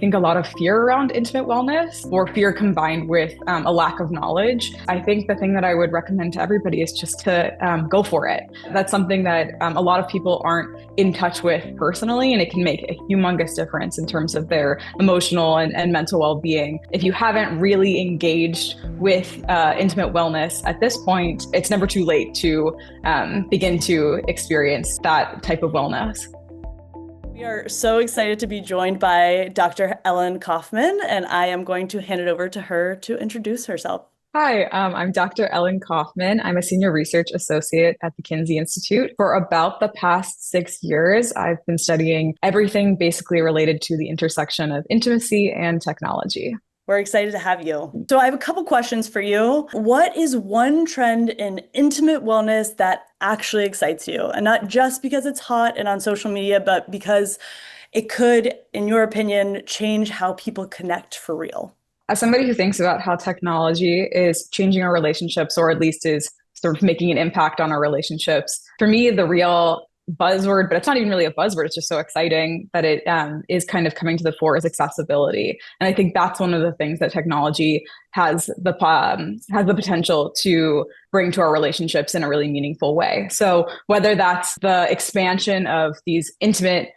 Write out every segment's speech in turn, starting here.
think a lot of fear around intimate wellness, or fear combined with a lack of knowledge. I think the thing that I would recommend to everybody is just to go for it. That's something that a lot of people aren't in touch with personally, and it can make a humongous difference in terms of their emotional and mental well-being. If you haven't really engaged with intimate wellness at this point, it's never too late to begin to experience that type of wellness. We are so excited to be joined by Dr. Ellen Kaufman, and I am going to hand it over to her to introduce herself. Hi, I'm Dr. Ellen Kaufman. I'm a senior research associate at the Kinsey Institute. For about the past 6 years, I've been studying everything basically related to the intersection of intimacy and technology. We're excited to have you. So I have a couple questions for you. What is one trend in intimate wellness that actually excites you? And not just because it's hot and on social media, but because it could, in your opinion, change how people connect for real. As somebody who thinks about how technology is changing our relationships, or at least is sort of making an impact on our relationships, for me, the real buzzword, but it's not even really a buzzword, it's just so exciting that it is kind of coming to the fore, is accessibility. And I think that's one of the things that technology has the potential to bring to our relationships in a really meaningful way. So whether that's the expansion of these intimate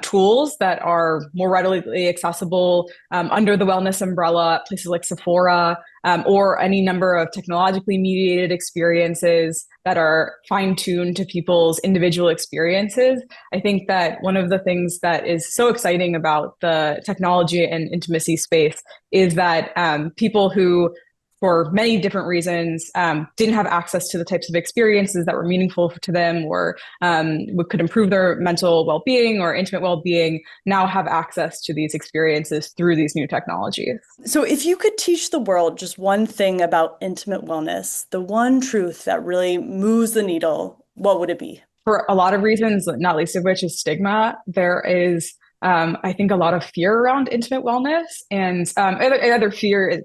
tools that are more readily accessible under the wellness umbrella at places like Sephora, or any number of technologically mediated experiences that are fine-tuned to people's individual experiences. I think that one of the things that is so exciting about the technology and intimacy space is that people who, for many different reasons, didn't have access to the types of experiences that were meaningful to them, or could improve their mental well-being or intimate well-being, now have access to these experiences through these new technologies. So if you could teach the world just one thing about intimate wellness, the one truth that really moves the needle, what would it be? For a lot of reasons, not least of which is stigma, there is I think a lot of fear around intimate wellness, and either fear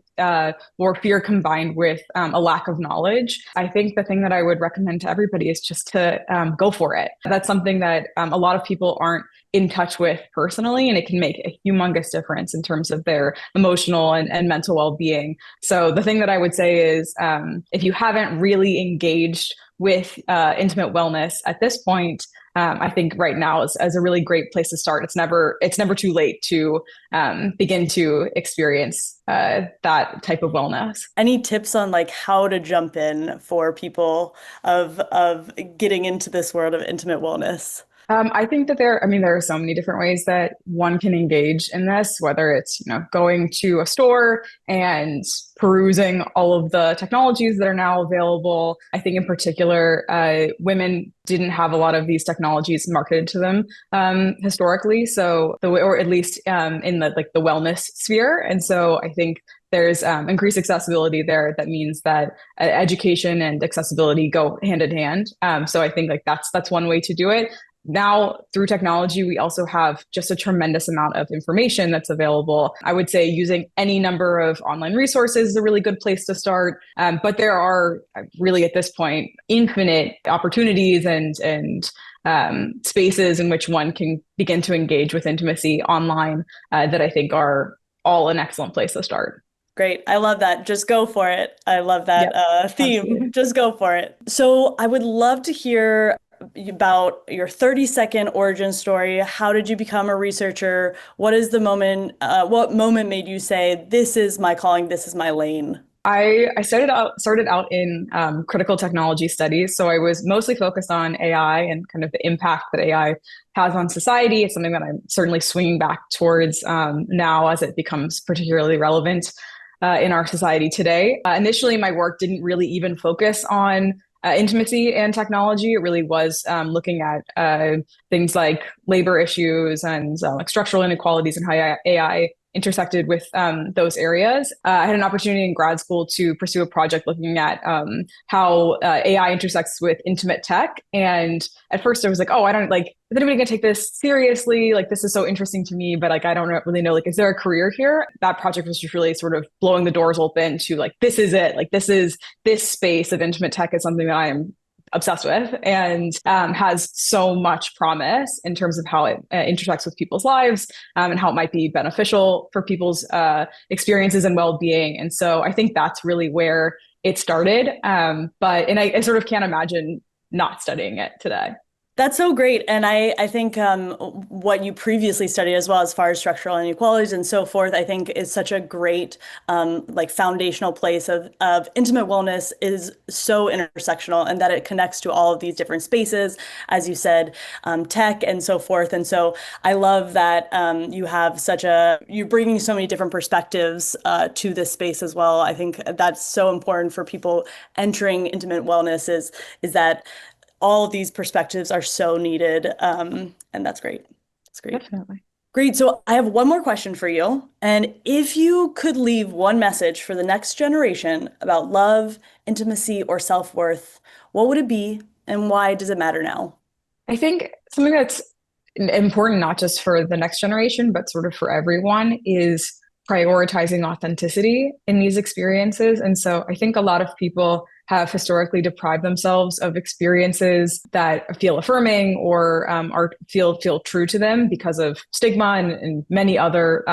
or fear combined with a lack of knowledge. I think the thing that I would recommend to everybody is just to go for it. That's something that a lot of people aren't in touch with personally, and it can make a humongous difference in terms of their emotional and mental well-being. So the thing that I would say is if you haven't really engaged with intimate wellness at this point, I think right now is a really great place to start. It's never too late to begin to experience that type of wellness. Any tips on like how to jump in for people of getting into this world of intimate wellness? I think that there are so many different ways that one can engage in this, whether it's, going to a store and perusing all of the technologies that are now available. I think in particular, women didn't have a lot of these technologies marketed to them historically. So, or at least in the wellness sphere. And so I think there's increased accessibility there. That means that education and accessibility go hand in hand. So I think that's one way to do it. Now, through technology, we also have just a tremendous amount of information that's available. I would say using any number of online resources is a really good place to start. But there are really at this point infinite opportunities and spaces in which one can begin to engage with intimacy online that I think are all an excellent place to start. Great. I love that. Just go for it. I love that theme. Absolutely. Just go for it. So I would love to hear about your 30-second origin story. How did you become a researcher? What is the moment, what moment made you say, this is my calling, this is my lane? I started out in critical technology studies. So I was mostly focused on AI and kind of the impact that AI has on society. It's something that I'm certainly swinging back towards now as it becomes particularly relevant in our society today. Initially, my work didn't really even focus on intimacy and technology. It really was looking at things like labor issues and like structural inequalities and how AI intersected with those areas. I had an opportunity in grad school to pursue a project looking at how AI intersects with intimate tech. And at first I was like, oh, I don't is anybody gonna take this seriously? Like, this is so interesting to me, but I don't really know, is there a career here? That project was just really sort of blowing the doors open to this is it. This space of intimate tech is something that I am obsessed with and has so much promise in terms of how it intersects with people's lives and how it might be beneficial for people's experiences and well-being. And so I think that's really where it started. I sort of can't imagine not studying it today. That's so great. And I think what you previously studied as well as far as structural inequalities and so forth, I think is such a great like foundational place of intimate wellness is so intersectional and that it connects to all of these different spaces, as you said, tech and so forth. And so I love that you have you're bringing so many different perspectives to this space as well. I think that's so important for people entering intimate wellness is that all of these perspectives are so needed. And that's great. That's great. Definitely. Great. So I have one more question for you. And if you could leave one message for the next generation about love, intimacy, or self-worth, what would it be and why does it matter now? I think something that's important, not just for the next generation, but sort of for everyone, is prioritizing authenticity in these experiences. And so I think a lot of people have historically deprived themselves of experiences that feel affirming or feel true to them because of stigma and many other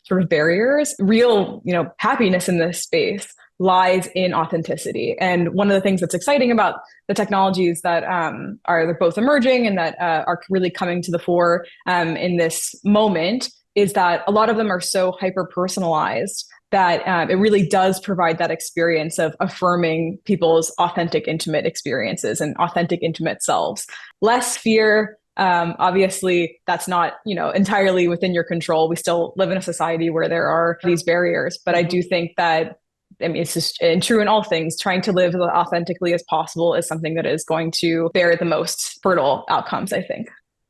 sort of barriers. Real, happiness in this space lies in authenticity. And one of the things that's exciting about the technologies that are both emerging and that are really coming to the fore in this moment is that a lot of them are so hyper-personalized that it really does provide that experience of affirming people's authentic, intimate experiences and authentic, intimate selves. Less fear. Obviously, that's not, entirely within your control. We still live in a society where there are these barriers, but I do think that, it's just true in all things. Trying to live as authentically as possible is something that is going to bear the most fertile outcomes, I think.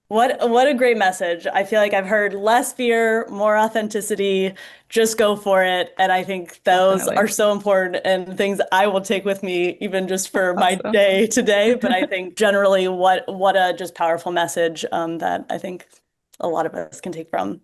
What a great message. I feel like I've heard less fear, more authenticity, just go for it. And I think those Definitely. are so important and things I will take with me even just for my day today. But I think generally what a just powerful message that I think a lot of us can take from